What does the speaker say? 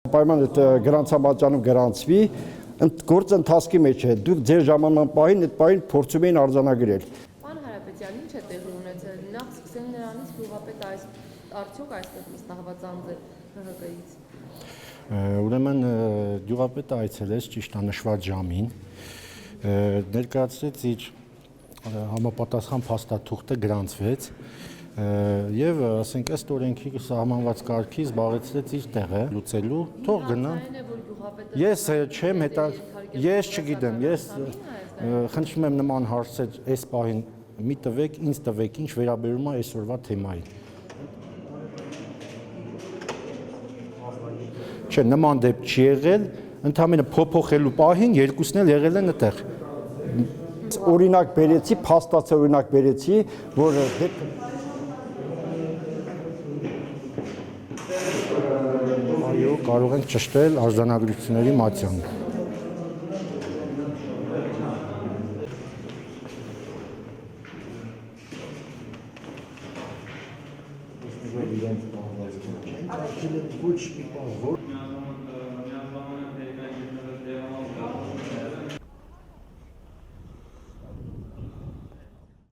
Պայման այդ գրանցամատճանում գրանցվի, գործը ընթացքի մեջ է, դուք ձեր ժամանման պահին այդ պահին փորձում էին արձանագրել։ Պարոն Հարապետյան, ինչ է տեղի ունեցել, նախ սկսենք նրանից գյուղապետը արդյոք այստեղ վստահված անձ է ՀՀԿ-ից։ Ուրեմն գյուղապետը այցելեց ճիշտ նշված ժամին, ներկայացրեց իր համապատասխան փաստաթուղթը գրանցվեց եւ ասենք ըստ օրենքի սահմանված կարգի զբաղեցրեց իր տեղը լուծելու, թող գնան։ Ես չեմ հետա, ես չգիտեմ, ես խնդրում եմ նման հարցեր այս պահին մի տվեք, ինձ տվեք, ինչ վերաբերում է այսօրվա թեմային։ Չէ, նման դեպք չի եղել, ընդհանրապես փոփոխելու պահին երկուսն էլ եղել են այդտեղ։ Օրինակ բերեցի, փաստացի օրինակ բերեցի, որ այո, կարող ենք ճշտել արձանագրությունների մատյանը։ Ոչ մի բան, որ